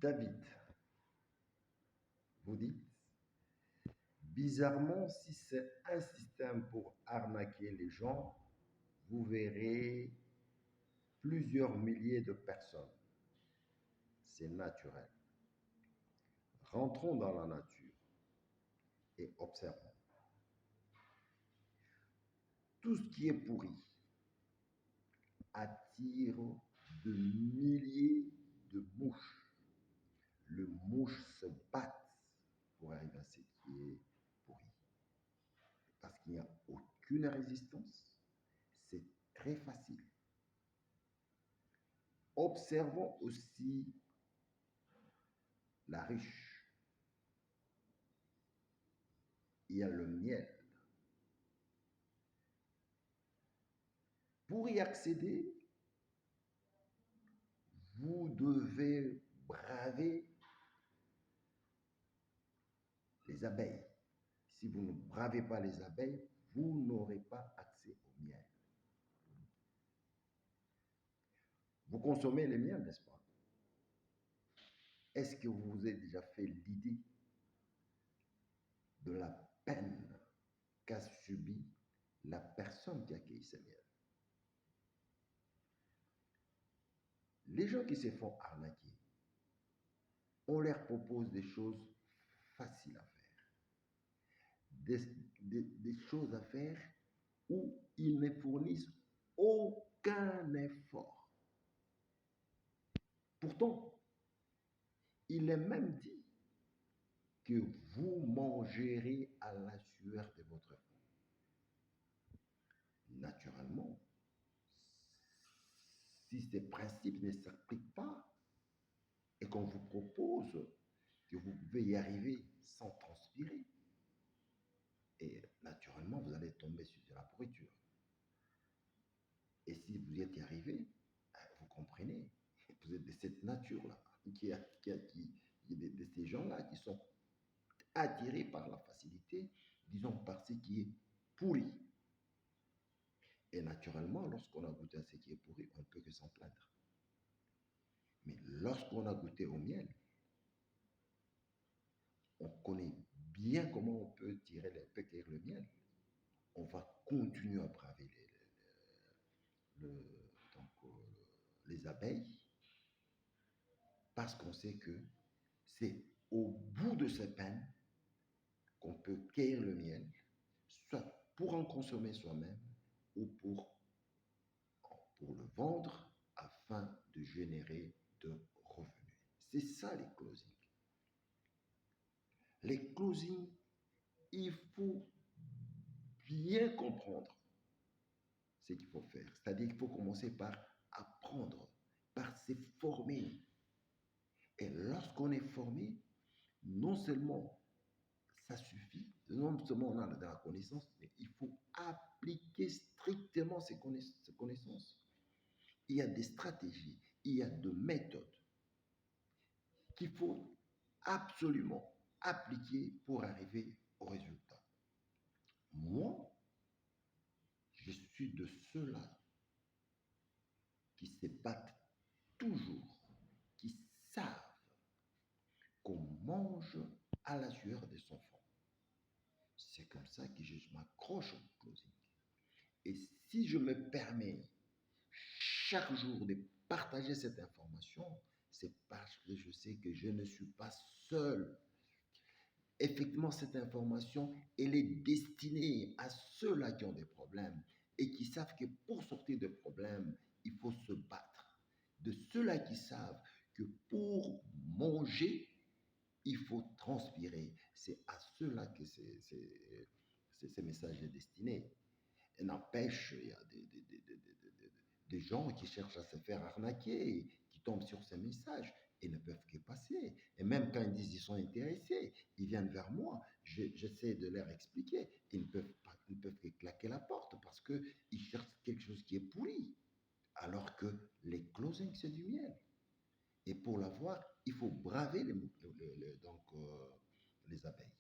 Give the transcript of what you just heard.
David, vous dites, bizarrement, si c'est un système pour arnaquer les gens, vous verrez plusieurs milliers de personnes. C'est naturel. Rentrons dans la nature et observons. Tout ce qui est pourri attire de milliers de mouches. Les mouches se battent pour arriver à ce qui est pourri. Parce qu'il n'y a aucune résistance, c'est très facile. Observons aussi la ruche. Il y a le miel. Pour y accéder, vous devez braver les abeilles. Si vous ne bravez pas les abeilles, vous n'aurez pas accès au miel. Vous consommez le miel, n'est-ce pas? Est-ce que vous vous êtes déjà fait l'idée de la peine qu'a subie la personne qui a accueilli ce miel? Les gens qui se font arnaquer, on leur propose des choses faciles à faire, des choses à faire où ils ne fournissent aucun effort. Pourtant, il est même dit que vous mangerez à la sueur de votre front. Naturellement, si ces principes ne s'appliquent pas et qu'on vous propose que vous pouvez y arriver sans transpirer, et naturellement, vous allez tomber sur de la pourriture. Et si vous y êtes arrivé, vous comprenez, vous êtes de cette nature-là, de ces gens-là qui sont attirés par la facilité, disons par ce qui est pourri. Et naturellement, lorsqu'on a goûté à ce qui est pourri, on ne peut que s'en plaindre. Mais lorsqu'on a goûté au miel, on connaît bien comment on peut tirer le miel. On va continuer à braver les abeilles parce qu'on sait que c'est au bout de ces peines qu'on peut cueillir le miel, soit pour en consommer soi-même ou pour le vendre afin de générer de revenus. C'est ça les closings. Les closings, il faut bien comprendre ce qu'il faut faire. C'est-à-dire qu'il faut commencer par apprendre, par se former. Et lorsqu'on est formé, non seulement ça suffit, non seulement on a de la connaissance, mais il faut appliquer strictement ces connaissances. Il y a des stratégies, il y a des méthodes qu'il faut absolument appliquer pour arriver au résultat. Moi, je suis de ceux-là qui se battent toujours, qui savent qu'on mange à la sueur de son front. C'est comme ça que je m'accroche au closing. Et si je me permets chaque jour de partager cette information, c'est parce que je sais que je ne suis pas seul. Effectivement, cette information, elle est destinée à ceux-là qui ont des problèmes et qui savent que pour sortir de problèmes, il faut se battre. De ceux-là qui savent que pour manger, il faut transpirer. C'est à ceux-là que ce message est destiné. Et n'empêche, il y a des gens qui cherchent à se faire arnaquer, qui tombent sur ces messages et ne peuvent que passer. Et même quand ils disent qu'ils sont intéressés, ils viennent vers moi, j'essaie de leur expliquer. Ils ne peuvent que claquer la porte parce qu'ils cherchent quelque chose qui est pourri. Alors que les closings, c'est du miel. Et pour l'avoir, il faut braver les abeilles.